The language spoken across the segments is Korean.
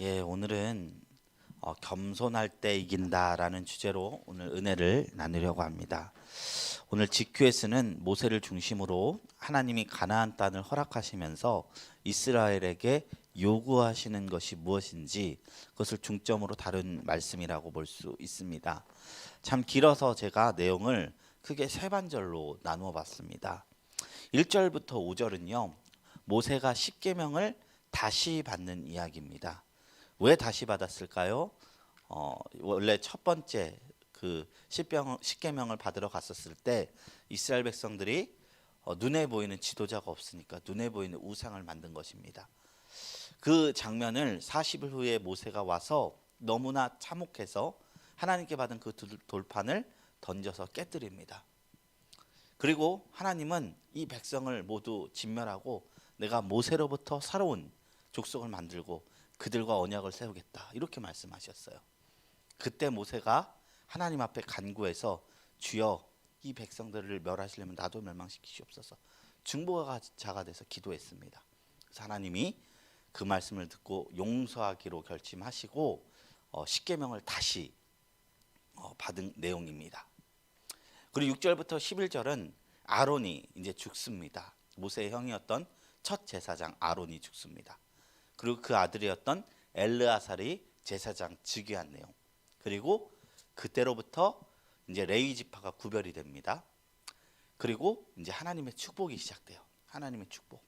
예, 오늘은 겸손할 때 이긴다라는 주제로 오늘 은혜를 나누려고 합니다. 오늘 GQS는 모세를 중심으로 하나님이 가나안 땅을 허락하시면서 이스라엘에게 요구하시는 것이 무엇인지 그것을 중점으로 다룬 말씀이라고 볼 수 있습니다. 참 길어서 제가 내용을 크게 세 반절로 나누어 봤습니다. 1절부터 5절은요. 모세가 십계명을 다시 받는 이야기입니다. 왜 다시 받았을까요? 원래 첫 번째 그 십계명을 받으러 갔었을 때 이스라엘 백성들이 눈에 보이는 지도자가 없으니까 눈에 보이는 우상을 만든 것입니다. 그 장면을 40일 후에 모세가 와서 너무나 참혹해서 하나님께 받은 그 돌판을 던져서 깨뜨립니다. 그리고 하나님은 이 백성을 모두 진멸하고 내가 모세로부터 새로운 족속을 만들고 그들과 언약을 세우겠다 이렇게 말씀하셨어요. 그때 모세가 하나님 앞에 간구해서 주여 이 백성들을 멸하시려면 나도 멸망시키시옵소서 중보자가 돼서 기도했습니다. 그래서 하나님이 그 말씀을 듣고 용서하기로 결심하시고 십계명을 다시 받은 내용입니다. 그리고 6절부터 11절은 아론이 이제 죽습니다. 모세의 형이었던 첫 제사장 아론이 죽습니다. 그리고 그 아들이었던 엘르아살이 제사장 즉위한 내용. 그리고 그때로부터 이제 레위 지파가 구별이 됩니다. 그리고 이제 하나님의 축복이 시작돼요. 하나님의 축복.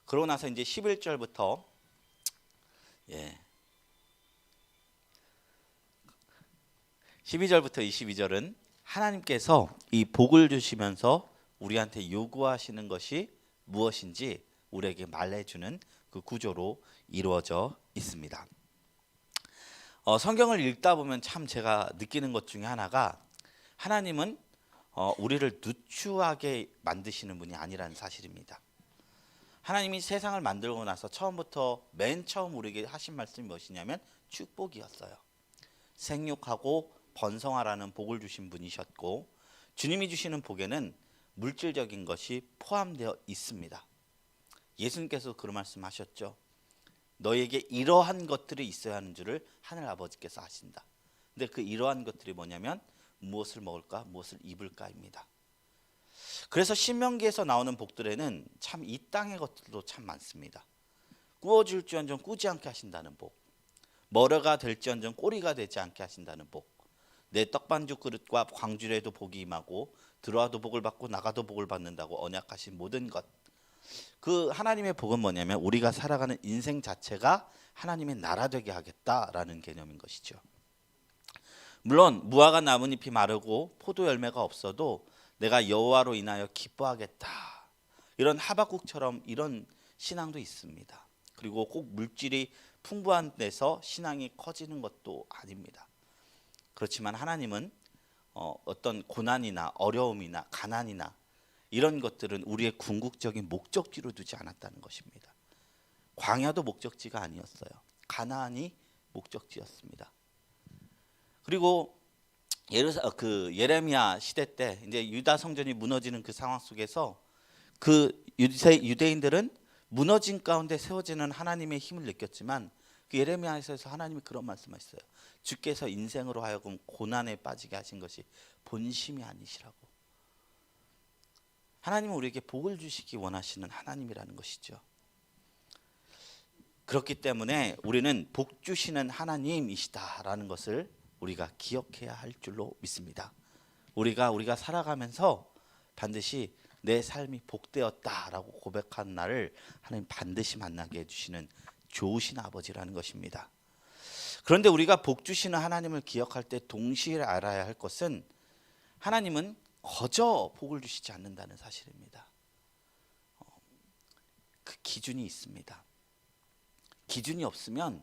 그러고 나서 이제 11절부터 12절부터 22절은 하나님께서 이 복을 주시면서 우리한테 요구하시는 것이 무엇인지 우리에게 말해주는 그 구조로 이루어져 있습니다. 성경을 읽다 보면 참 제가 느끼는 것 중에 하나가 하나님은 우리를 누추하게 만드시는 분이 아니라는 사실입니다. 하나님이 세상을 만들고 나서 처음부터 맨 처음 우리에게 하신 말씀이 무엇이냐면 축복이었어요. 생육하고 번성하라는 복을 주신 분이셨고 주님이 주시는 복에는 물질적인 것이 포함되어 있습니다. 예수님께서 그런 말씀하셨죠. 너에게 이러한 것들이 있어야 하는 줄을 하늘 아버지께서 아신다. 근데 그 이러한 것들이 뭐냐면 무엇을 먹을까 무엇을 입을까입니다. 그래서 신명기에서 나오는 복들에는 참 이 땅의 것들도 참 많습니다. 구워줄지언정 꾸지 않게 하신다는 복, 머러가 될지언정 꼬리가 되지 않게 하신다는 복, 내 떡반죽 그릇과 광주에도 복이 임하고 들어와도 복을 받고 나가도 복을 받는다고 언약하신 모든 것. 그 하나님의 복은 뭐냐면 우리가 살아가는 인생 자체가 하나님의 나라 되게 하겠다라는 개념인 것이죠. 물론 무화과 나뭇잎이 마르고 포도 열매가 없어도 내가 여호와로 인하여 기뻐하겠다. 이런 하박국처럼 이런 신앙도 있습니다. 그리고 꼭 물질이 풍부한 데서 신앙이 커지는 것도 아닙니다. 그렇지만 하나님은 어떤 고난이나 어려움이나 가난이나 이런 것들은 우리의 궁극적인 목적지로 두지 않았다는 것입니다. 광야도 목적지가 아니었어요. 가나안이 목적지였습니다. 그리고 예레미야 시대 때 이제 유다 성전이 무너지는 그 상황 속에서 그 유대인들은 무너진 가운데 세워지는 하나님의 힘을 느꼈지만 그 예레미야에서 하나님이 그런 말씀하셨어요. 주께서 인생으로 하여금 고난에 빠지게 하신 것이 본심이 아니시라고. 하나님은 우리에게 복을 주시기 원하시는 하나님이라는 것이죠. 그렇기 때문에 우리는 복 주시는 하나님이시다라는 것을 우리가 기억해야 할 줄로 믿습니다. 우리가 살아가면서 반드시 내 삶이 복되었다라고 고백한 날을 하나님 반드시 만나게 해주시는 좋으신 아버지라는 것입니다. 그런데 우리가 복 주시는 하나님을 기억할 때 동시에 알아야 할 것은 하나님은 거저 복을 주시지 않는다는 사실입니다. 그 기준이 있습니다. 기준이 없으면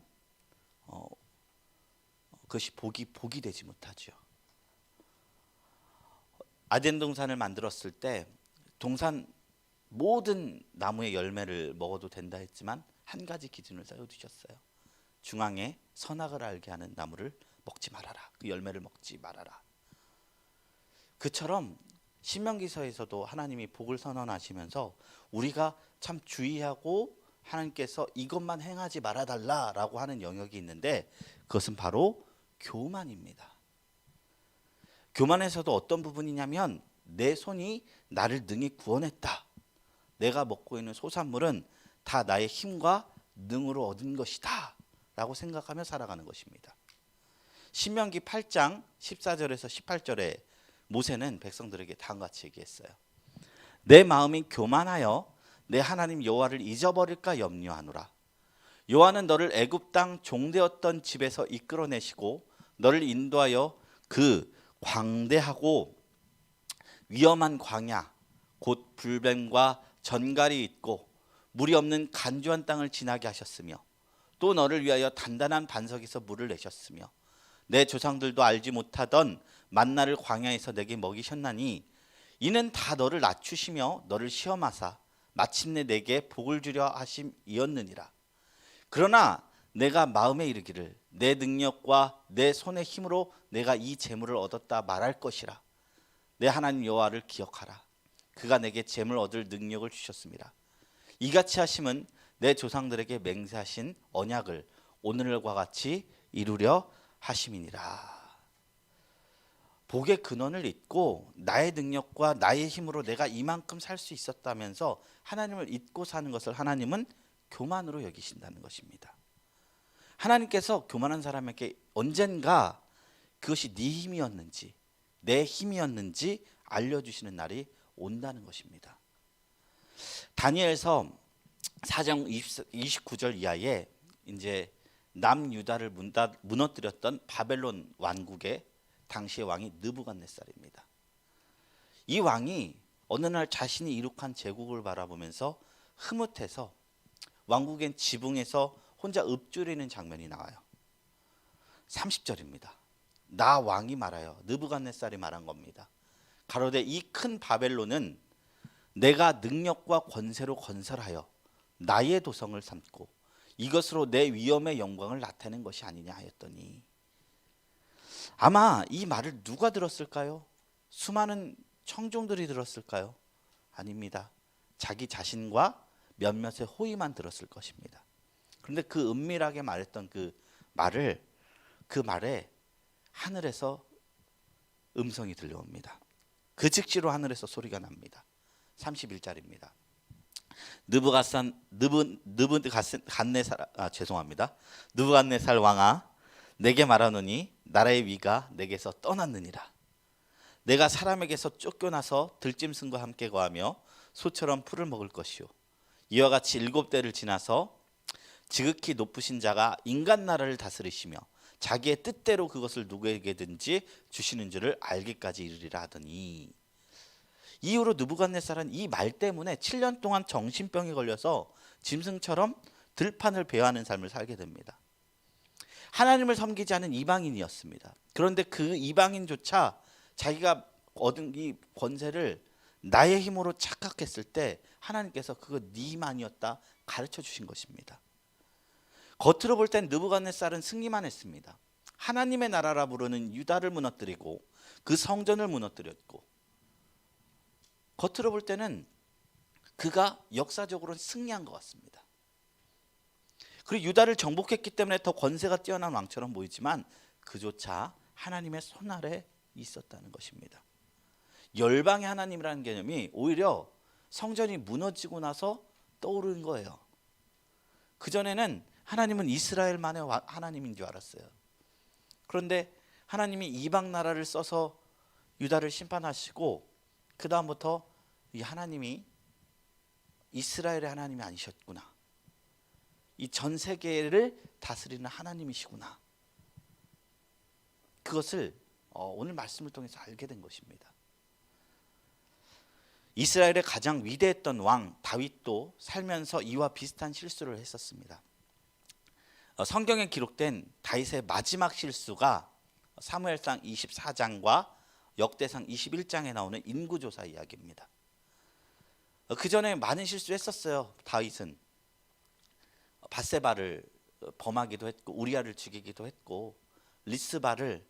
그것이 복이 되지 못하죠. 아덴 동산을 만들었을 때 동산 모든 나무의 열매를 먹어도 된다 했지만 한 가지 기준을 세워두셨어요. 중앙에 선악을 알게 하는 나무를 먹지 말아라. 그 열매를 먹지 말아라. 그처럼 신명기서에서도 하나님이 복을 선언하시면서 우리가 참 주의하고 하나님께서 이것만 행하지 말아달라라고 하는 영역이 있는데 그것은 바로 교만입니다. 교만에서도 어떤 부분이냐면 내 손이 나를 능히 구원했다. 내가 먹고 있는 소산물은 다 나의 힘과 능으로 얻은 것이다 라고 생각하며 살아가는 것입니다. 신명기 8장 14절에서 18절에 모세는 백성들에게 다음과 같이 얘기했어요. 내 마음이 교만하여 내 하나님 여호와를 잊어버릴까 염려하노라. 여호와는 너를 애굽 땅 종되었던 집에서 이끌어내시고 너를 인도하여 그 광대하고 위험한 광야 곧 불뱀과 전갈이 있고 물이 없는 간주한 땅을 지나게 하셨으며 또 너를 위하여 단단한 반석에서 물을 내셨으며 내 조상들도 알지 못하던 만나를 광야에서 내게 먹이셨나니 이는 다 너를 낮추시며 너를 시험하사 마침내 내게 복을 주려 하심이었느니라. 그러나 내가 마음에 이르기를 내 능력과 내 손의 힘으로 내가 이 재물을 얻었다 말할 것이라. 내 하나님 여호와를 기억하라. 그가 내게 재물 얻을 능력을 주셨습니다. 이같이 하심은 내 조상들에게 맹세하신 언약을 오늘과 같이 이루려 하심이니라. 복의 근원을 잊고 나의 능력과 나의 힘으로 내가 이만큼 살 수 있었다면서 하나님을 잊고 사는 것을 하나님은 교만으로 여기신다는 것입니다. 하나님께서 교만한 사람에게 언젠가 그것이 네 힘이었는지 내 힘이었는지 알려주시는 날이 온다는 것입니다. 다니엘서 4장 29절 이하에 이제 남유다를 무너뜨렸던 바벨론 왕국의 당시의 왕이 느부갓네살입니다. 이 왕이 어느 날 자신이 이룩한 제국을 바라보면서 흐뭇해서 왕국의 지붕에서 혼자 읊조리는 장면이 나와요. 30절입니다. 나 왕이 말하여 느부갓네살이 말한 겁니다. 가로되 이 큰 바벨론은 내가 능력과 권세로 건설하여 나의 도성을 삼고 이것으로 내 위엄의 영광을 나타낸 것이 아니냐 하였더니 아마 이 말을 누가 들었을까요? 수많은 청중들이 들었을까요? 아닙니다. 자기 자신과 몇몇의 호의만 들었을 것입니다. 그런데 그 은밀하게 말했던 그 말에 하늘에서 음성이 들려옵니다. 그 즉시로 하늘에서 소리가 납니다. 31절입니다. 느부갓네살 왕아 내게 말하노니 나라의 위가 내게서 떠났느니라. 내가 사람에게서 쫓겨나서 들짐승과 함께 거하며 소처럼 풀을 먹을 것이요 이와 같이 7대를 지나서 지극히 높으신 자가 인간 나라를 다스리시며 자기의 뜻대로 그것을 누구에게든지 주시는 줄을 알기까지 이르리라 하더니 이후로 느부갓네살은 이 말 때문에 7년 동안 정신병에 걸려서 짐승처럼 들판을 배회하는 삶을 살게 됩니다. 하나님을 섬기지 않은 이방인이었습니다. 그런데 그 이방인조차 자기가 얻은 이 권세를 나의 힘으로 착각했을 때 하나님께서 그거 네 힘 아니었다 가르쳐 주신 것입니다. 겉으로 볼 땐 느부갓네살은 승리만 했습니다. 하나님의 나라라 부르는 유다를 무너뜨리고 그 성전을 무너뜨렸고 겉으로 볼 때는 그가 역사적으로 승리한 것 같습니다. 그리고 유다를 정복했기 때문에 더 권세가 뛰어난 왕처럼 보이지만 그조차 하나님의 손 아래 있었다는 것입니다. 열방의 하나님이라는 개념이 오히려 성전이 무너지고 나서 떠오른 거예요. 그전에는 하나님은 이스라엘만의 하나님인 줄 알았어요. 그런데 하나님이 이방 나라를 써서 유다를 심판하시고 그 다음부터 이 하나님이 이스라엘의 하나님이 아니셨구나. 이 전 세계를 다스리는 하나님이시구나. 그것을 오늘 말씀을 통해서 알게 된 것입니다. 이스라엘의 가장 위대했던 왕 다윗도 살면서 이와 비슷한 실수를 했었습니다. 성경에 기록된 다윗의 마지막 실수가 사무엘상 24장과 역대상 21장에 나오는 인구조사 이야기입니다. 그 전에 많은 실수했었어요. 다윗은 밧세바를 범하기도 했고 우리아를 죽이기도 했고 리스바의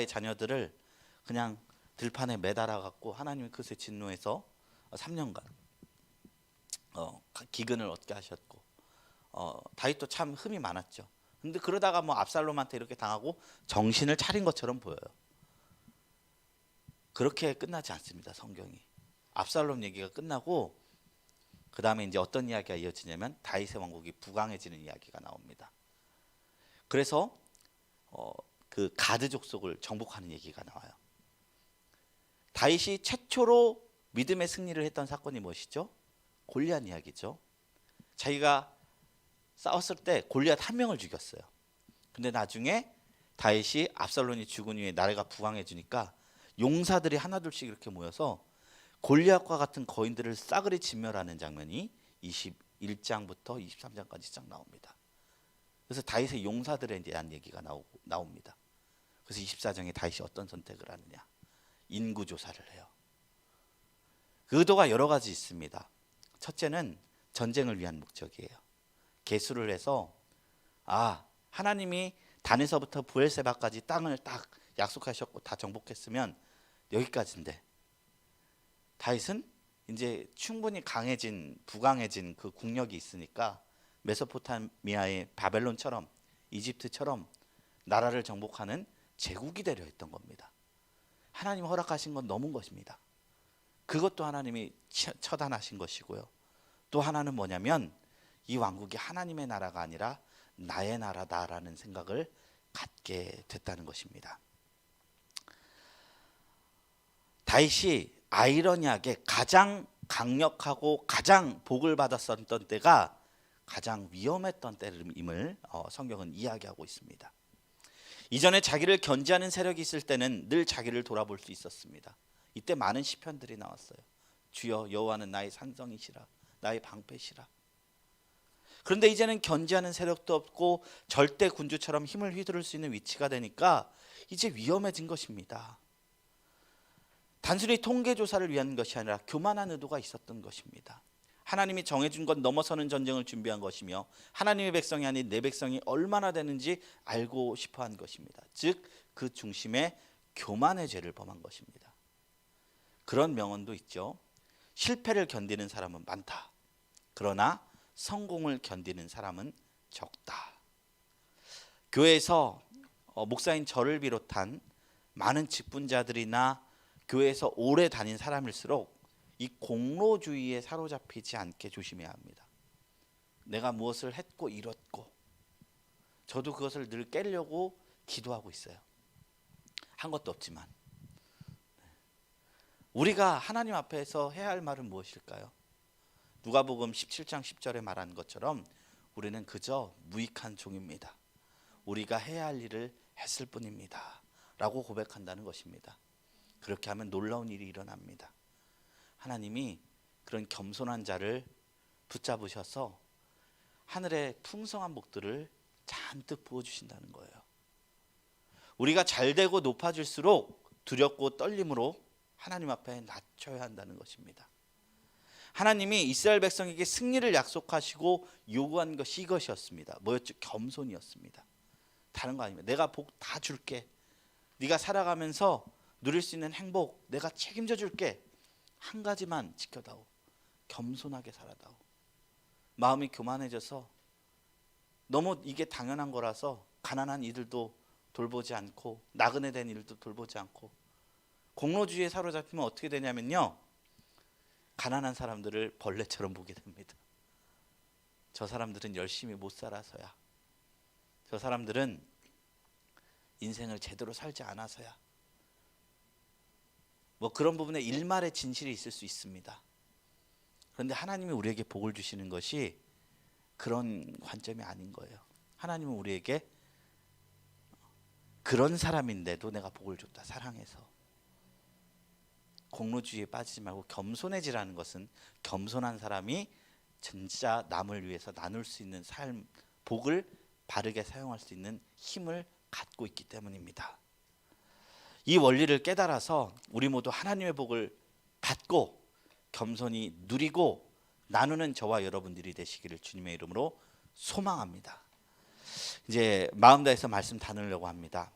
자녀들을 그냥 들판에 매달아 갖고 하나님이 그새 진노해서 3년간 기근을 얻게 하셨고 다윗도 참 흠이 많았죠. 근데 그러다가 뭐 압살롬한테 이렇게 당하고 정신을 차린 것처럼 보여요. 그렇게 끝나지 않습니다. 성경이. 압살롬 얘기가 끝나고 그 다음에 이제 어떤 이야기가 이어지냐면 다윗의 왕국이 부강해지는 이야기가 나옵니다. 그래서 그 가드 족속을 정복하는 얘기가 나와요. 다윗이 최초로 믿음의 승리를 했던 사건이 무엇이죠? 골리앗 이야기죠. 자기가 싸웠을 때 골리앗 한 명을 죽였어요. 근데 나중에 다윗이 압살롬이 죽은 후에 나라가 부강해지니까 용사들이 하나둘씩 이렇게 모여서 골리앗과 같은 거인들을 싸그리 진멸하는 장면이 21장부터 23장까지 쫙 나옵니다. 그래서 다윗의 용사들에 대한 얘기가 나옵니다. 그래서 24장에 다윗이 어떤 선택을 하느냐? 인구조사를 해요. 그 의도가 여러 가지 있습니다. 첫째는 전쟁을 위한 목적이에요. 계수를 해서 하나님이 단에서부터 브엘세바까지 땅을 딱 약속하셨고 다 정복했으면 여기까지인데 다윗은 이제 충분히 부강해진 그 국력이 있으니까 메소포타미아의 바벨론처럼 이집트처럼 나라를 정복하는 제국이 되려 했던 겁니다. 하나님 허락하신 건 넘은 것입니다. 그것도 하나님이 처단하신 것이고요. 또 하나는 뭐냐면 이 왕국이 하나님의 나라가 아니라 나의 나라다라는 생각을 갖게 됐다는 것입니다. 다윗이 아이러니하게 가장 강력하고 가장 복을 받았었던 때가 가장 위험했던 때임을 성경은 이야기하고 있습니다. 이전에 자기를 견제하는 세력이 있을 때는 늘 자기를 돌아볼 수 있었습니다. 이때 많은 시편들이 나왔어요. 주여 여호와는 나의 산성이시라, 나의 방패시라. 그런데 이제는 견제하는 세력도 없고 절대 군주처럼 힘을 휘두를 수 있는 위치가 되니까 이제 위험해진 것입니다. 단순히 통계 조사를 위한 것이 아니라 교만한 의도가 있었던 것입니다. 하나님이 정해준 것 넘어서는 전쟁을 준비한 것이며 하나님의 백성이 아닌 내 백성이 얼마나 되는지 알고 싶어한 것입니다. 즉 그 중심에 교만의 죄를 범한 것입니다. 그런 명언도 있죠. 실패를 견디는 사람은 많다. 그러나 성공을 견디는 사람은 적다. 교회에서 목사인 저를 비롯한 많은 직분자들이나 교회에서 오래 다닌 사람일수록 이 공로주의에 사로잡히지 않게 조심해야 합니다. 내가 무엇을 했고 이뤘고 저도 그것을 늘 깨려고 기도하고 있어요. 한 것도 없지만 우리가 하나님 앞에서 해야 할 말은 무엇일까요? 누가복음 17장 10절에 말한 것처럼 우리는 그저 무익한 종입니다. 우리가 해야 할 일을 했을 뿐입니다 라고 고백한다는 것입니다. 그렇게 하면 놀라운 일이 일어납니다. 하나님이 그런 겸손한 자를 붙잡으셔서 하늘의 풍성한 복들을 잔뜩 부어주신다는 거예요. 우리가 잘되고 높아질수록 두렵고 떨림으로 하나님 앞에 낮춰야 한다는 것입니다. 하나님이 이스라엘 백성에게 승리를 약속하시고 요구한 것이 이것이었습니다. 뭐였죠? 겸손이었습니다. 다른 거 아닙니다. 내가 복 다 줄게. 네가 살아가면서 누릴 수 있는 행복 내가 책임져 줄게. 한 가지만 지켜다오. 겸손하게 살아다오. 마음이 교만해져서 너무 이게 당연한 거라서 가난한 이들도 돌보지 않고 나그네 된 이들도 돌보지 않고 공로주의에 사로잡히면 어떻게 되냐면요. 가난한 사람들을 벌레처럼 보게 됩니다. 저 사람들은 열심히 못 살아서야. 저 사람들은 인생을 제대로 살지 않아서야. 뭐 그런 부분에 일말의 진실이 있을 수 있습니다. 그런데 하나님이 우리에게 복을 주시는 것이 그런 관점이 아닌 거예요. 하나님은 우리에게 그런 사람인데도 내가 복을 줬다. 사랑해서. 공로주의에 빠지지 말고 겸손해지라는 것은 겸손한 사람이 진짜 남을 위해서 나눌 수 있는 삶, 복을 바르게 사용할 수 있는 힘을 갖고 있기 때문입니다. 이 원리를 깨달아서 우리 모두 하나님의 복을 받고 겸손히 누리고 나누는 저와 여러분들이 되시기를 주님의 이름으로 소망합니다. 이제 마음 다해서 말씀 나누려고 합니다.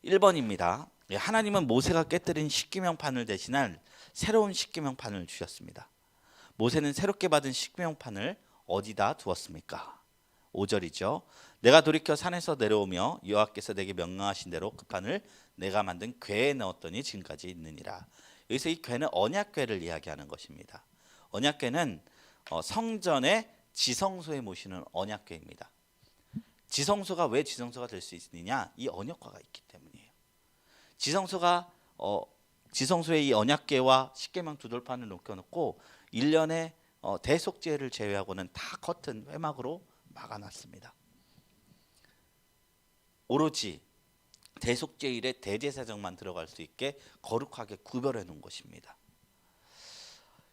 1번입니다. 하나님은 모세가 깨뜨린 십계명판을 대신할 새로운 십계명판을 주셨습니다. 모세는 새롭게 받은 십계명판을 어디다 두었습니까? 5절이죠. 내가 돌이켜 산에서 내려오며 여호와께서 내게 명령하신 대로 그 판을 내가 만든 궤에 넣었더니 지금까지 있느니라. 여기서 이 궤는 언약궤를 이야기하는 것입니다. 언약궤는 성전의 지성소에 모시는 언약궤입니다. 지성소가 왜 지성소가 될 수 있느냐? 이 언약궤가 있기 때문이에요. 지성소에 이 언약궤와 십계명 두 돌판을 놓고 1년에 대속죄를 제외하고는 다 커튼 회막으로 막아놨습니다. 오로지 대속죄일에 대제사장만 들어갈 수 있게 거룩하게 구별해 놓은 것입니다.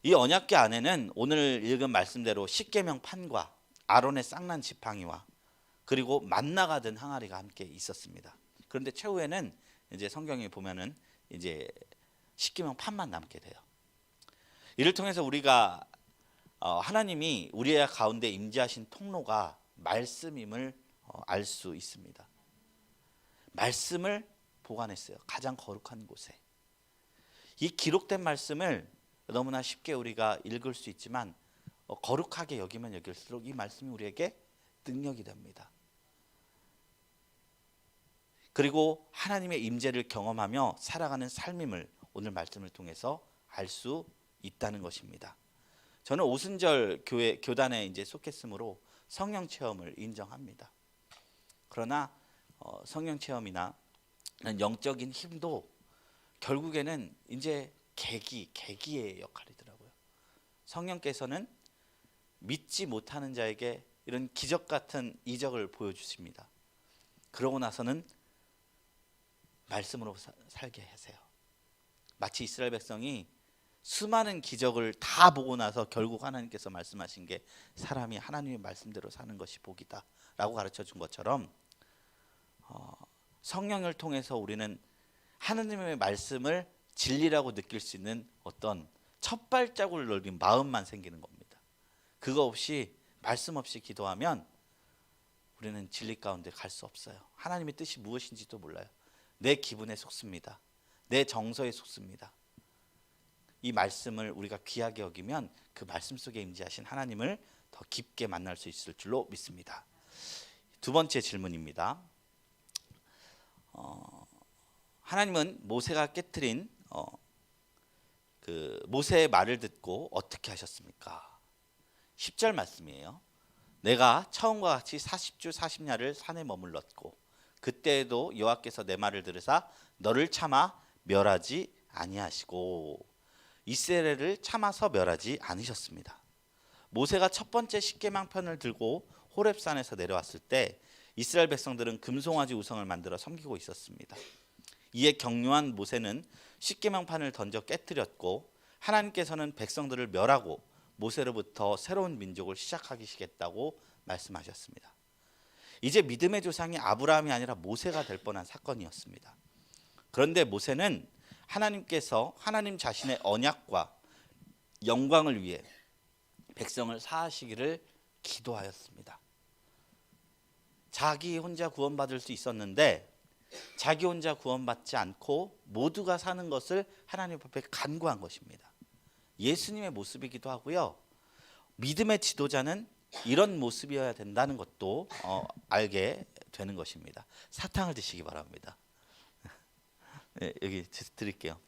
이 언약궤 안에는 오늘 읽은 말씀대로 십계명 판과 아론의 쌍난 지팡이와 그리고 만나가 든 항아리가 함께 있었습니다. 그런데 최후에는 이제 성경에 보면은 이제 십계명 판만 남게 돼요. 이를 통해서 우리가 하나님이 우리의 가운데 임재하신 통로가 말씀임을 알 수 있습니다. 말씀을 보관했어요. 가장 거룩한 곳에. 이 기록된 말씀을 너무나 쉽게 우리가 읽을 수 있지만 거룩하게 여기면 여길수록 이 말씀이 우리에게 능력이 됩니다. 그리고 하나님의 임재를 경험하며 살아가는 삶임을 오늘 말씀을 통해서 알 수 있다는 것입니다. 저는 오순절 교단에 이제 속했으므로 성령 체험을 인정합니다. 그러나 성령 체험이나 영적인 힘도 결국에는 이제 계기의 역할이더라고요. 성령께서는 믿지 못하는 자에게 이런 기적 같은 이적을 보여주십니다. 그러고 나서는 말씀으로 살게 하세요. 마치 이스라엘 백성이 수많은 기적을 다 보고 나서 결국 하나님께서 말씀하신 게 사람이 하나님의 말씀대로 사는 것이 복이다 라고 가르쳐 준 것처럼 성령을 통해서 우리는 하나님의 말씀을 진리라고 느낄 수 있는 어떤 첫 발자국을 넓힌 마음만 생기는 겁니다. 그거 없이 말씀 없이 기도하면 우리는 진리 가운데 갈 수 없어요. 하나님의 뜻이 무엇인지도 몰라요. 내 기분에 속습니다. 내 정서에 속습니다. 이 말씀을 우리가 귀하게 여기면 그 말씀 속에 임재하신 하나님을 더 깊게 만날 수 있을 줄로 믿습니다. 두 번째 질문입니다. 하나님은 모세가 깨트린 그 모세의 말을 듣고 어떻게 하셨습니까? 10절 말씀이에요. 내가 처음과 같이 40주 40야를 산에 머물렀고 그때에도 여호와께서 내 말을 들으사 너를 참아 멸하지 아니하시고 이스라엘을 참아서 멸하지 않으셨습니다. 모세가 첫 번째 십계명편을 들고 호렙산에서 내려왔을 때 이스라엘 백성들은 금송아지 우상을 만들어 섬기고 있었습니다. 이에 격려한 모세는 십계명판을 던져 깨뜨렸고 하나님께서는 백성들을 멸하고 모세로부터 새로운 민족을 시작하시겠다고 말씀하셨습니다. 이제 믿음의 조상이 아브라함이 아니라 모세가 될 뻔한 사건이었습니다. 그런데 모세는 하나님께서 하나님 자신의 언약과 영광을 위해 백성을 사하시기를 기도하였습니다. 자기 혼자 구원받을 수 있었는데 자기 혼자 구원받지 않고 모두가 사는 것을 하나님 앞에 간구한 것입니다. 예수님의 모습이기도 하고요. 믿음의 지도자는 이런 모습이어야 된다는 것도 알게 되는 것입니다. 사탕을 드시기 바랍니다. 네, 여기 드릴게요.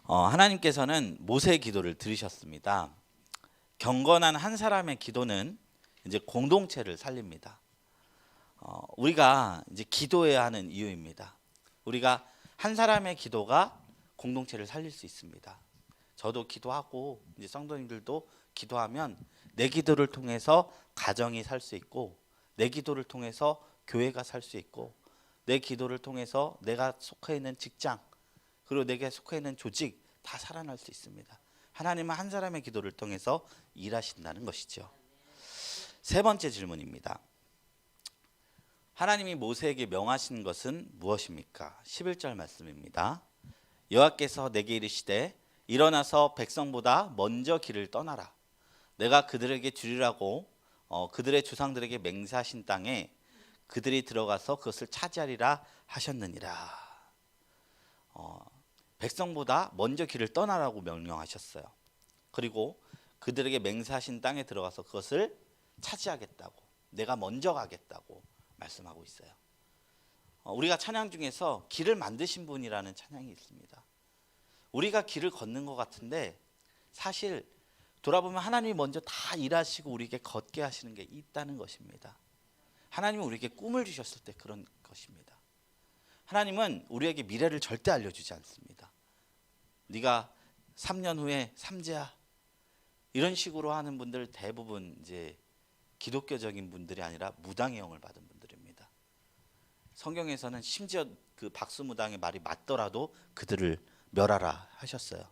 하나님께서는 모세의 기도를 들으셨습니다. 경건한 한 사람의 기도는 이제 공동체를 살립니다. 우리가 이제 기도해야 하는 이유입니다. 우리가 한 사람의 기도가 공동체를 살릴 수 있습니다. 저도 기도하고 이제 성도님들도 기도하면 내 기도를 통해서 가정이 살 수 있고 내 기도를 통해서 교회가 살 수 있고 내 기도를 통해서 내가 속해 있는 직장 그리고 내가 속해 있는 조직 다 살아날 수 있습니다. 하나님은 한 사람의 기도를 통해서 일하신다는 것이죠. 세 번째 질문입니다. 하나님이 모세에게 명하신 것은 무엇입니까? 11절 말씀입니다. 여호와께서 내게 이르시되 일어나서 백성보다 먼저 길을 떠나라. 내가 그들에게 주리라고 그들의 조상들에게 맹세하신 땅에 그들이 들어가서 그것을 차지하리라 하셨느니라. 백성보다 먼저 길을 떠나라고 명령하셨어요. 그리고 그들에게 맹세하신 땅에 들어가서 그것을 차지하겠다고, 내가 먼저 가겠다고 말씀하고 있어요. 우리가 찬양 중에서 길을 만드신 분이라는 찬양이 있습니다. 우리가 길을 걷는 것 같은데 사실 돌아보면 하나님이 먼저 다 일하시고 우리에게 걷게 하시는 게 있다는 것입니다. 하나님은 우리에게 꿈을 주셨을 때 그런 것입니다. 하나님은 우리에게 미래를 절대 알려주지 않습니다. 네가 3년 후에 삼재야, 이런 식으로 하는 분들 대부분 이제 기독교적인 분들이 아니라 무당의 영을 받은 분들입니다. 성경에서는 심지어 그 박수무당의 말이 맞더라도 그들을 멸하라 하셨어요.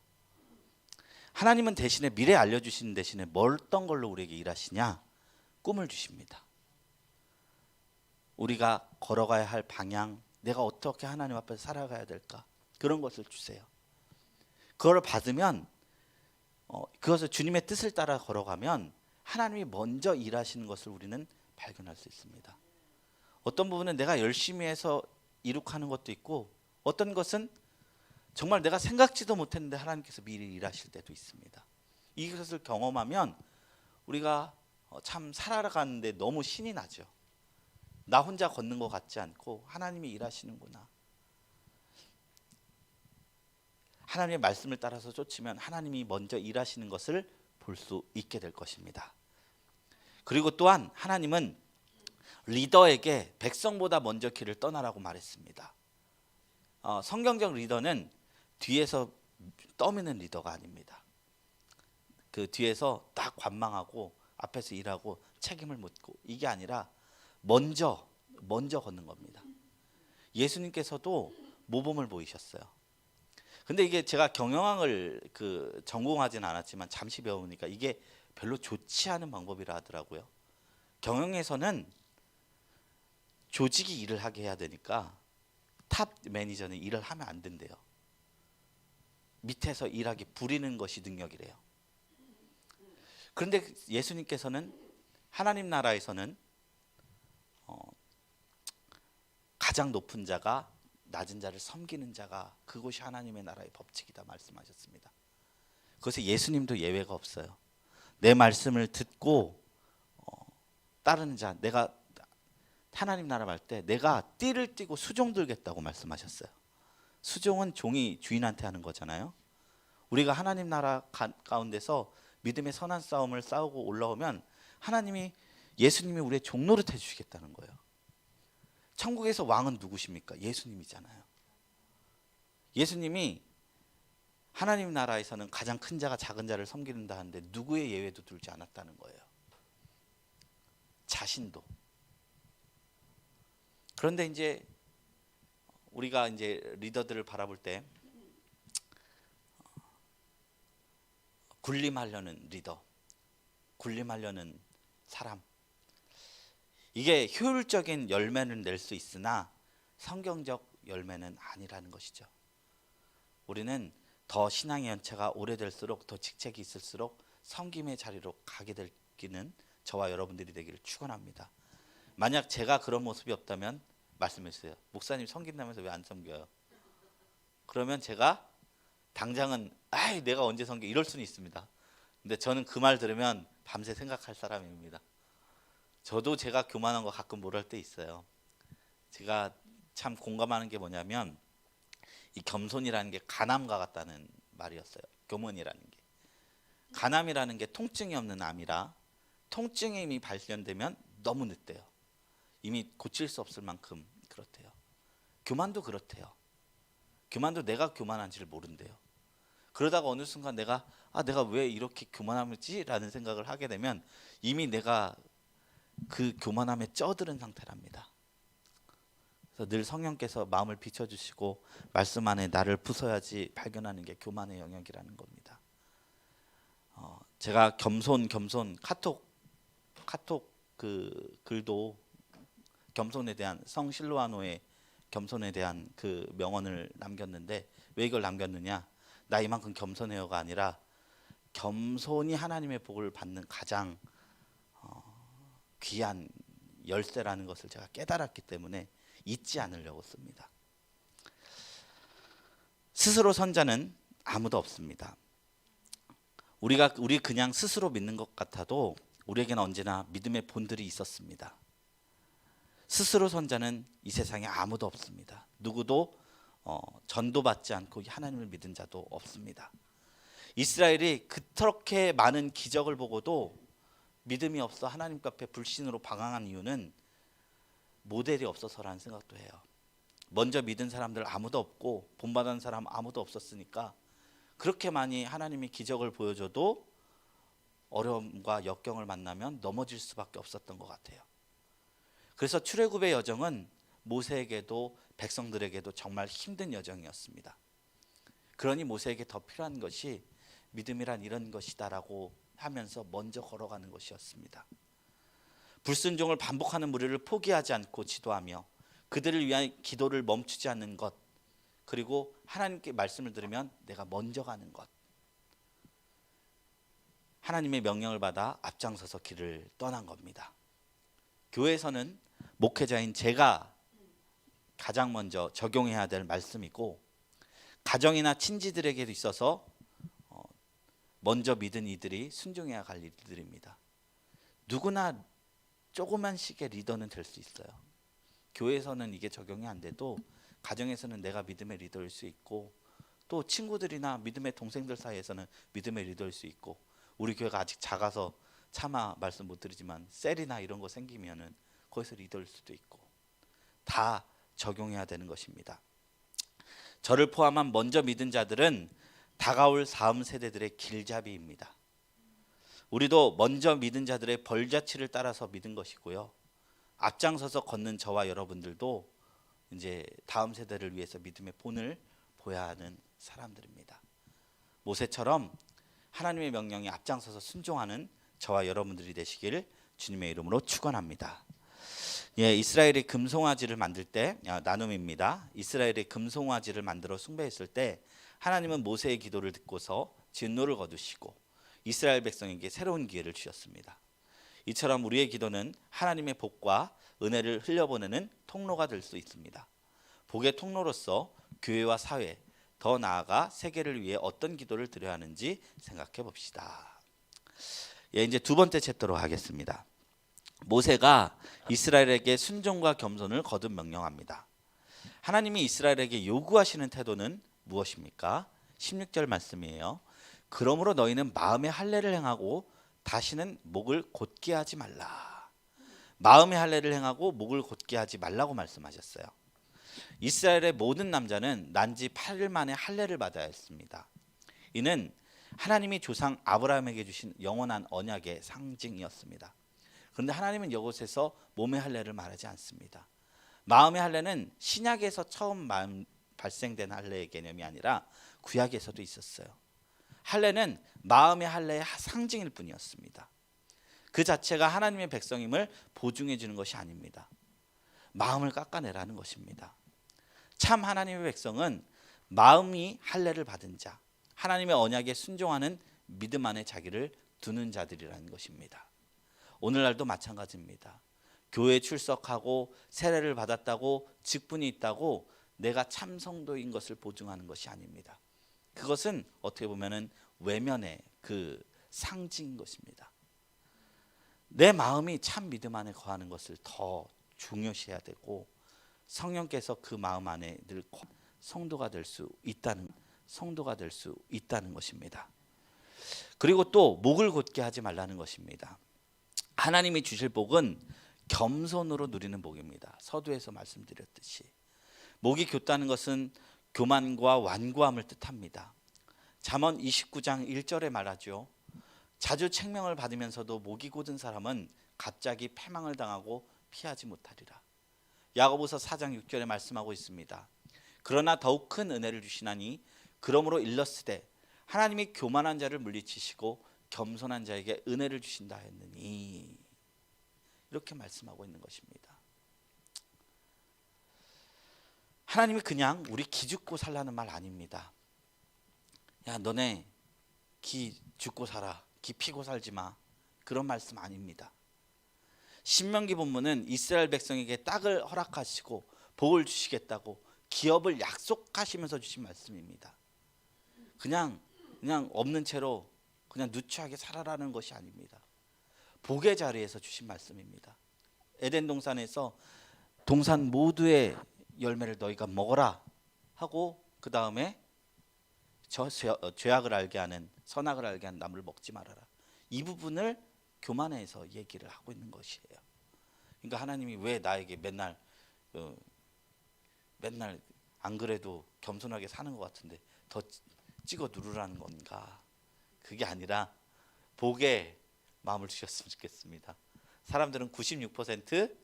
하나님은 대신에 미래 알려주시는 대신에 어떤 걸로 우리에게 일하시냐? 꿈을 주십니다. 우리가 걸어가야 할 방향, 내가 어떻게 하나님 앞에서 살아가야 될까? 그런 것을 주세요. 그걸 받으면 그것을 주님의 뜻을 따라 걸어가면 하나님이 먼저 일하시는 것을 우리는 발견할 수 있습니다. 어떤 부분은 내가 열심히 해서 이룩하는 것도 있고, 어떤 것은 정말 내가 생각지도 못했는데 하나님께서 미리 일하실 때도 있습니다. 이것을 경험하면 우리가 참 살아가는데 너무 신이 나죠. 나 혼자 걷는 것 같지 않고 하나님이 일하시는구나. 하나님의 말씀을 따라서 쫓으면 하나님이 먼저 일하시는 것을 볼 수 있게 될 것입니다. 그리고 또한 하나님은 리더에게 백성보다 먼저 길을 떠나라고 말했습니다. 성경적 리더는 뒤에서 떠미는 리더가 아닙니다. 그 뒤에서 딱 관망하고 앞에서 일하고 책임을 묻고, 이게 아니라 먼저 걷는 겁니다. 예수님께서도 모범을 보이셨어요. 근데 이게 제가 경영학을 전공하진 않았지만 잠시 배우니까 이게 별로 좋지 않은 방법이라 하더라고요. 경영에서는 조직이 일을 하게 해야 되니까 탑 매니저는 일을 하면 안 된대요. 밑에서 일하게 부리는 것이 능력이래요. 그런데 예수님께서는 하나님 나라에서는 가장 높은 자가 낮은 자를 섬기는 자가, 그것이 하나님의 나라의 법칙이다 말씀하셨습니다. 그것에 예수님도 예외가 없어요. 내 말씀을 듣고 따르는 자, 내가 하나님 나라 갈 때 내가 띠를 띠고 수종 들겠다고 말씀하셨어요. 수종은 종이 주인한테 하는 거잖아요. 우리가 하나님 나라 가운데서 믿음의 선한 싸움을 싸우고 올라오면 예수님이 우리의 종노릇 해주시겠다는 거예요. 천국에서 왕은 누구십니까? 예수님이잖아요. 예수님이 하나님 나라에서는 가장 큰 자가 작은 자를 섬기는다 하는데 누구의 예외도 두지 않았다는 거예요. 자신도. 그런데 이제 우리가 이제 리더들을 바라볼 때 군림하려는 리더, 군림하려는 사람, 이게 효율적인 열매는 낼 수 있으나 성경적 열매는 아니라는 것이죠. 우리는 더 신앙의 연차가 오래될수록, 더 직책이 있을수록 섬김의 자리로 가게 될 길은 저와 여러분들이 되기를 축원합니다. 만약 제가 그런 모습이 없다면 말씀해 주세요. 목사님 섬긴다면서 왜 안 섬겨요? 그러면 제가 당장은 내가 언제 섬겨, 이럴 수는 있습니다. 근데 저는 그 말 들으면 밤새 생각할 사람입니다. 저도 제가 교만한 거 가끔 모를 때 있어요. 제가 참 공감하는 게 뭐냐면, 이 겸손이라는 게 가남과 같다는 말이었어요. 교만이라는 게, 가남이라는 게 통증이 없는 암이라 통증이 이미 발견되면 너무 늦대요. 이미 고칠 수 없을 만큼 그렇대요. 교만도 그렇대요. 교만도 내가 교만한지를 모른대요. 그러다가 어느 순간 내가 왜 이렇게 교만하지? 라는 생각을 하게 되면 이미 내가 그 교만함에 쪄들은 상태랍니다. 그래서 늘 성령께서 마음을 비춰주시고 말씀 안에 나를 부숴야지 발견하는 게 교만의 영역이라는 겁니다. 제가 겸손 카톡 그 글도 겸손에 대한, 성실로아노의 겸손에 대한 그 명언을 남겼는데, 왜 이걸 남겼느냐, 나 이만큼 겸손해요가 아니라 겸손이 하나님의 복을 받는 가장 귀한 열쇠라는 것을 제가 깨달았기 때문에 잊지 않으려고 씁니다. 스스로 선 자는 아무도 없습니다. 우리 그냥 스스로 믿는 것 같아도 우리에게는 언제나 믿음의 본들이 있었습니다. 스스로 선 자는 이 세상에 아무도 없습니다. 누구도 전도받지 않고 하나님을 믿은 자도 없습니다. 이스라엘이 그렇게 많은 기적을 보고도 믿음이 없어 하나님 앞에 불신으로 방황한 이유는 모델이 없어서라는 생각도 해요. 먼저 믿은 사람들 아무도 없고 본받은 사람 아무도 없었으니까 그렇게 많이 하나님이 기적을 보여줘도 어려움과 역경을 만나면 넘어질 수밖에 없었던 것 같아요. 그래서 출애굽의 여정은 모세에게도 백성들에게도 정말 힘든 여정이었습니다. 그러니 모세에게 더 필요한 것이 믿음이란 이런 것이다라고 하면서 먼저 걸어가는 것이었습니다. 불순종을 반복하는 무리를 포기하지 않고 지도하며 그들을 위한 기도를 멈추지 않는 것, 그리고 하나님께 말씀을 들으면 내가 먼저 가는 것, 하나님의 명령을 받아 앞장서서 길을 떠난 겁니다. 교회에서는 목회자인 제가 가장 먼저 적용해야 될 말씀이고, 가정이나 친지들에게도 있어서 먼저 믿은 이들이 순종해야 할 일들입니다. 누구나 조그만씩의 리더는 될 수 있어요. 교회에서는 이게 적용이 안 돼도 가정에서는 내가 믿음의 리더일 수 있고, 또 친구들이나 믿음의 동생들 사이에서는 믿음의 리더일 수 있고, 우리 교회가 아직 작아서 차마 말씀 못 드리지만 셀이나 이런 거 생기면은 거기서 리더일 수도 있고, 다 적용해야 되는 것입니다. 저를 포함한 먼저 믿은 자들은 다가올 다음 세대들의 길잡이입니다. 우리도 먼저 믿은 자들의 벌자치를 따라서 믿은 것이고요, 앞장서서 걷는 저와 여러분들도 이제 다음 세대를 위해서 믿음의 본을 보여야 하는 사람들입니다. 모세처럼 하나님의 명령에 앞장서서 순종하는 저와 여러분들이 되시길 주님의 이름으로 축원합니다. 이스라엘이 금송아지를 만들 때, 나눔입니다. 이스라엘이 금송아지를 만들어 숭배했을 때 하나님은 모세의 기도를 듣고서 진노를 거두시고 이스라엘 백성에게 새로운 기회를 주셨습니다. 이처럼 우리의 기도는 하나님의 복과 은혜를 흘려보내는 통로가 될 수 있습니다. 복의 통로로서 교회와 사회, 더 나아가 세계를 위해 어떤 기도를 드려야 하는지 생각해 봅시다. 이제 두 번째 챕터로 가겠습니다. 모세가 이스라엘에게 순종과 겸손을 거듭 명령합니다. 하나님이 이스라엘에게 요구하시는 태도는 무엇입니까? 16절 말씀이에요. 그러므로 너희는 마음의 할례를 행하고 다시는 목을 곧게 하지 말라. 마음의 할례를 행하고 목을 곧게 하지 말라고 말씀하셨어요. 이스라엘의 모든 남자는 난지 8일 만에 할례를 받아야 했습니다. 이는 하나님이 조상 아브라함에게 주신 영원한 언약의 상징이었습니다. 그런데 하나님은 이곳에서 몸의 할례를 말하지 않습니다. 마음의 할례는 신약에서 처음 발생된 할례의 개념이 아니라 구약에서도 있었어요. 할례는 마음의 할례의 상징일 뿐이었습니다. 그 자체가 하나님의 백성임을 보증해 주는 것이 아닙니다. 마음을 깎아내라는 것입니다. 참 하나님의 백성은 마음이 할례를 받은 자, 하나님의 언약에 순종하는 믿음 안에 자기를 두는 자들이라는 것입니다. 오늘날도 마찬가지입니다. 교회에 출석하고 세례를 받았다고 직분이 있다고 내가 참 성도인 것을 보증하는 것이 아닙니다. 그것은 어떻게 보면은 외면의 그 상징인 것입니다. 내 마음이 참 믿음 안에 거하는 것을 더 중요시해야 되고, 성령께서 그 마음 안에 늘 성도가 될 수 있다는 것입니다. 그리고 또 목을 곧게 하지 말라는 것입니다. 하나님이 주실 복은 겸손으로 누리는 복입니다. 서두에서 말씀드렸듯이 목이 곧다는 것은 교만과 완고함을 뜻합니다. 잠언 29장 1절에 말하죠. 자주 책명을 받으면서도 목이 곧은 사람은 갑자기 패망을 당하고 피하지 못하리라. 야고보서 4장 6절에 말씀하고 있습니다. 그러나 더욱 큰 은혜를 주시나니 그러므로 일렀으되 하나님이 교만한 자를 물리치시고 겸손한 자에게 은혜를 주신다 했느니, 이렇게 말씀하고 있는 것입니다. 하나님이 그냥 우리 기죽고 살라는 말 아닙니다. 야, 너네 기 죽고 살아, 기 피고 살지 마, 그런 말씀 아닙니다. 신명기 본문은 이스라엘 백성에게 땅을 허락하시고 복을 주시겠다고 기업을 약속하시면서 주신 말씀입니다. 그냥 없는 채로 그냥 누추하게 살아라는 것이 아닙니다. 복의 자리에서 주신 말씀입니다. 에덴 동산에서 동산 모두의 열매를 너희가 먹어라 하고 그 다음에 죄악을 알게 하는 선악을 알게 하는 나무를 먹지 말아라. 이 부분을 교만해서 얘기를 하고 있는 것이에요. 그러니까 하나님이 왜 나에게 맨날 안 그래도 겸손하게 사는 것 같은데 더 찍어 누르라는 건가? 그게 아니라 복에 마음을 주셨으면 좋겠습니다. 사람들은 96%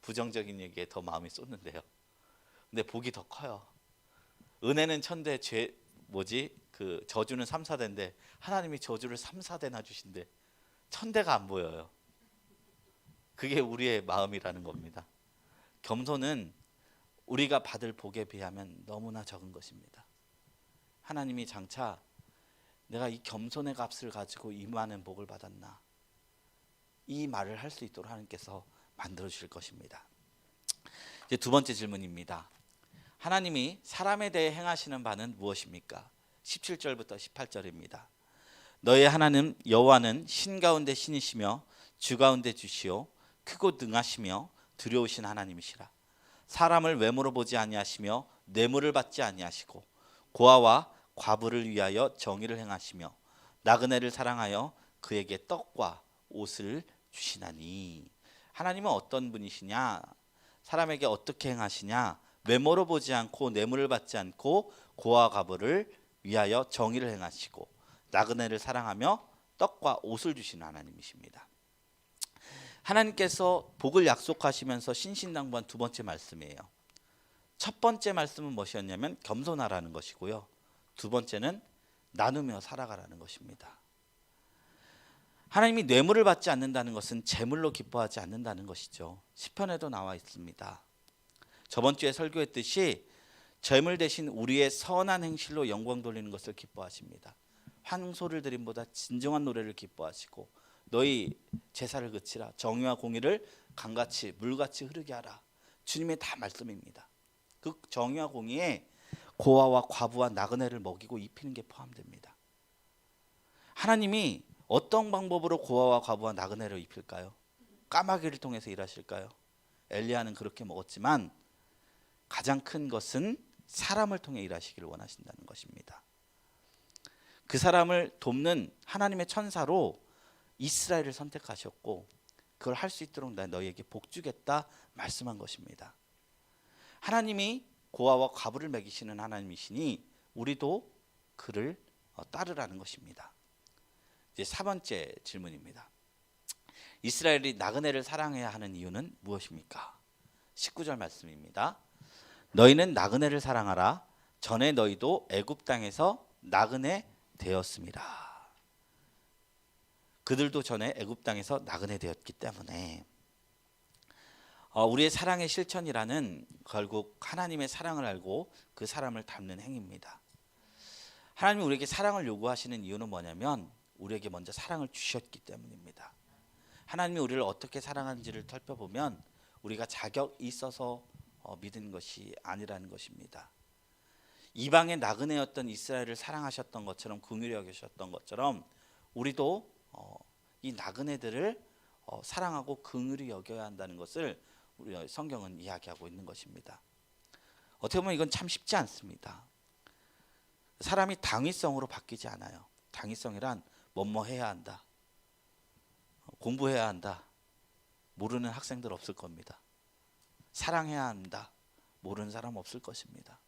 부정적인 얘기에 더 마음이 쏟는데요. 근데 복이 더 커요. 은혜는 천대, 저주는 3, 4대인데 하나님이 저주를 3, 4대나 주신대 천대가 안 보여요. 그게 우리의 마음이라는 겁니다. 겸손은 우리가 받을 복에 비하면 너무나 적은 것입니다. 하나님이 장차 내가 이 겸손의 값을 가지고 이 많은 복을 받았나, 이 말을 할 수 있도록 하나님께서 만들어 주실 것입니다. 이제 두 번째 질문입니다. 하나님이 사람에 대해 행하시는 바는 무엇입니까? 17절부터 18절입니다. 너의 하나님 여호와는 신 가운데 신이시며 주 가운데 주시오 크고 능하시며 두려우신 하나님이시라. 사람을 외모로 보지 아니하시며 뇌물을 받지 아니하시고 고아와 과부를 위하여 정의를 행하시며 나그네를 사랑하여 그에게 떡과 옷을 주시나니. 하나님은 어떤 분이시냐? 사람에게 어떻게 행하시냐? 외모로 보지 않고 뇌물을 받지 않고 고아와 과부를 위하여 정의를 행하시고 나그네를 사랑하며 떡과 옷을 주시는 하나님이십니다. 하나님께서 복을 약속하시면서 신신당부한 두 번째 말씀이에요. 첫 번째 말씀은 무엇이었냐면 겸손하라는 것이고요. 두 번째는 나누며 살아가라는 것입니다. 하나님이 뇌물을 받지 않는다는 것은 재물로 기뻐하지 않는다는 것이죠. 시편에도 나와 있습니다. 저번 주에 설교했듯이 재물 대신 우리의 선한 행실로 영광 돌리는 것을 기뻐하십니다. 환소를 드림보다 진정한 노래를 기뻐하시고 너희 제사를 그치라 정의와 공의를 강같이 물같이 흐르게 하라. 주님의 다 말씀입니다. 그 정의와 공의에 고아와 과부와 나그네를 먹이고 입히는 게 포함됩니다. 하나님이 어떤 방법으로 고아와 과부와 나그네를 입힐까요? 까마귀를 통해서 일하실까요? 엘리야는 그렇게 먹었지만 가장 큰 것은 사람을 통해 일하시기를 원하신다는 것입니다. 그 사람을 돕는 하나님의 천사로 이스라엘을 선택하셨고 그걸 할 수 있도록 나 너희에게 복 주겠다 말씀한 것입니다. 하나님이 고아와 과부를 먹이시는 하나님이시니 우리도 그를 따르라는 것입니다. 이제 세 번째 질문입니다. 이스라엘이 나그네를 사랑해야 하는 이유는 무엇입니까? 19절 말씀입니다. 너희는 나그네를 사랑하라. 전에 너희도 애굽 땅에서 나그네 되었습니다. 그들도 전에 애굽 땅에서 나그네 되었기 때문에 우리의 사랑의 실천이라는 결국 하나님의 사랑을 알고 그 사람을 닮는 행위입니다. 하나님이 우리에게 사랑을 요구하시는 이유는 뭐냐면 우리에게 먼저 사랑을 주셨기 때문입니다. 하나님이 우리를 어떻게 사랑하는지를 살펴보면 우리가 자격이 있어서 믿은 것이 아니라는 것입니다. 이방의 나그네였던 이스라엘을 사랑하셨던 것처럼 긍휼히 여기셨던 것처럼 우리도 이 나그네들을 사랑하고 긍휼히 여겨야 한다는 것을 우리 성경은 이야기하고 있는 것입니다. 어떻게 보면 이건 참 쉽지 않습니다. 사람이 당위성으로 바뀌지 않아요. 당위성이란 뭐뭐 해야 한다, 공부해야 한다, 모르는 학생들 없을 겁니다. 사랑해야 한다, 모르는 사람 없을 것입니다.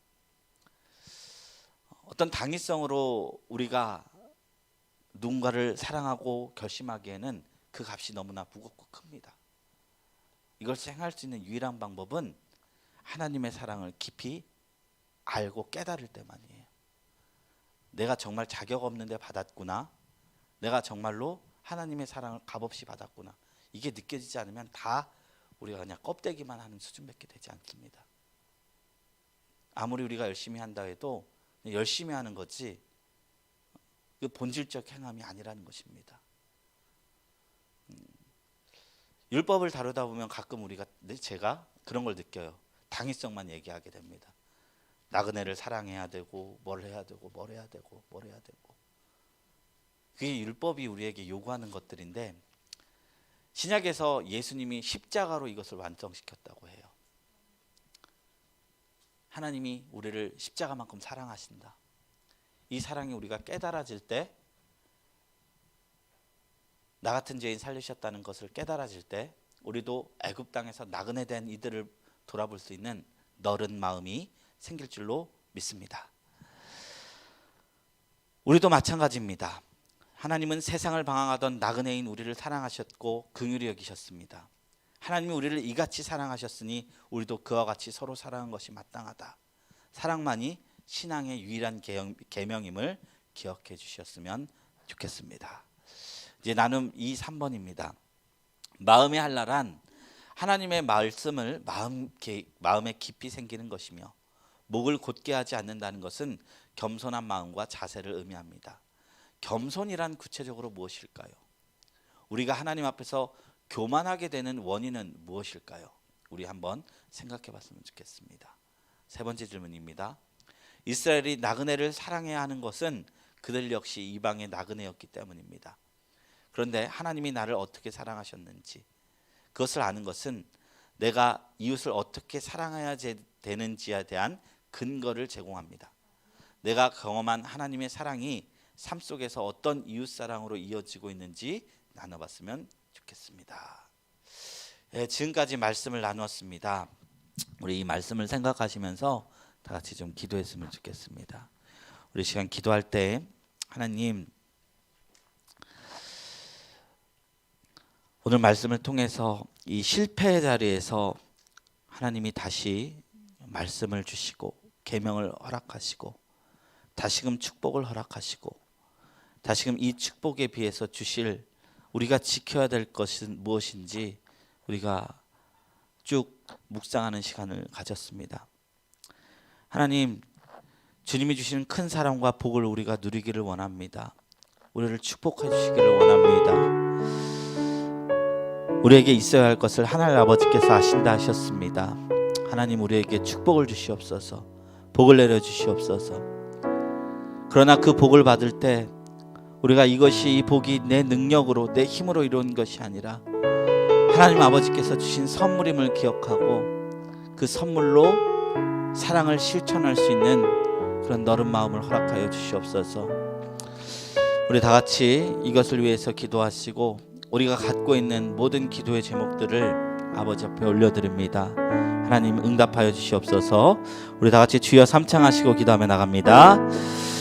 어떤 당위성으로 우리가 누군가를 사랑하고 결심하기에는 그 값이 너무나 무겁고 큽니다. 이걸 수행할 수 있는 유일한 방법은 하나님의 사랑을 깊이 알고 깨달을 때만이에요. 내가 정말 자격 없는데 받았구나, 내가 정말로 하나님의 사랑을 값없이 받았구나, 이게 느껴지지 않으면 다 우리가 그냥 껍데기만 하는 수준밖에 되지 않습니다. 아무리 우리가 열심히 한다 해도 열심히 하는 거지 그 본질적 행함이 아니라는 것입니다. 율법을 다루다 보면 가끔 제가 그런 걸 느껴요. 당위성만 얘기하게 됩니다. 나그네를 사랑해야 되고 뭘 해야 되고 뭘 해야 되고 뭘 해야 되고. 그게 율법이 우리에게 요구하는 것들인데 신약에서 예수님이 십자가로 이것을 완성시켰다고 해요. 하나님이 우리를 십자가만큼 사랑하신다. 이 사랑이 우리가 깨달아질 때, 나 같은 죄인 살리셨다는 것을 깨달아질 때 우리도 애굽 땅에서 나그네 된 이들을 돌아볼 수 있는 너른 마음이 생길 줄로 믿습니다. 우리도 마찬가지입니다. 하나님은 세상을 방황하던 나그네인 우리를 사랑하셨고 긍휼히 여기셨습니다. 하나님이 우리를 이같이 사랑하셨으니 우리도 그와 같이 서로 사랑하는 것이 마땅하다. 사랑만이 신앙의 유일한 계명임을 기억해 주셨으면 좋겠습니다. 이제 나눔 2, 3번입니다. 마음의 한랄한 하나님의 말씀을 마음에 깊이 새기는 것이며 목을 곧게 하지 않는다는 것은 겸손한 마음과 자세를 의미합니다. 겸손이란 구체적으로 무엇일까요? 우리가 하나님 앞에서 교만하게 되는 원인은 무엇일까요? 우리 한번 생각해 봤으면 좋겠습니다. 세 번째 질문입니다. 이스라엘이 나그네를 사랑해야 하는 것은 그들 역시 이방의 나그네였기 때문입니다. 그런데 하나님이 나를 어떻게 사랑하셨는지 그것을 아는 것은 내가 이웃을 어떻게 사랑해야 되는지에 대한 근거를 제공합니다. 내가 경험한 하나님의 사랑이 삶 속에서 어떤 이웃 사랑으로 이어지고 있는지 나눠봤으면 좋겠습니다. 지금까지 말씀을 나누었습니다. 우리 이 말씀을 생각하시면서 다 같이 좀 기도했으면 좋겠습니다. 우리 시간 기도할 때 하나님, 오늘 말씀을 통해서 이 실패의 자리에서 하나님이 다시 말씀을 주시고 계명을 허락하시고 다시금 축복을 허락하시고 다시금 이 축복에 비해서 주실 우리가 지켜야 될 것은 무엇인지 우리가 쭉 묵상하는 시간을 가졌습니다. 하나님, 주님이 주시는 큰 사랑과 복을 우리가 누리기를 원합니다. 우리를 축복해 주시기를 원합니다. 우리에게 있어야 할 것을 하나님 아버지께서 아신다 하셨습니다. 하나님, 우리에게 축복을 주시옵소서, 복을 내려 주시옵소서. 그러나 그 복을 받을 때 우리가 이 복이 내 능력으로 내 힘으로 이루어진 것이 아니라 하나님 아버지께서 주신 선물임을 기억하고 그 선물로 사랑을 실천할 수 있는 그런 너른 마음을 허락하여 주시옵소서. 우리 다 같이 이것을 위해서 기도하시고 우리가 갖고 있는 모든 기도의 제목들을 아버지 앞에 올려드립니다. 하나님 응답하여 주시옵소서. 우리 다 같이 주여 삼창하시고 기도하며 나갑니다.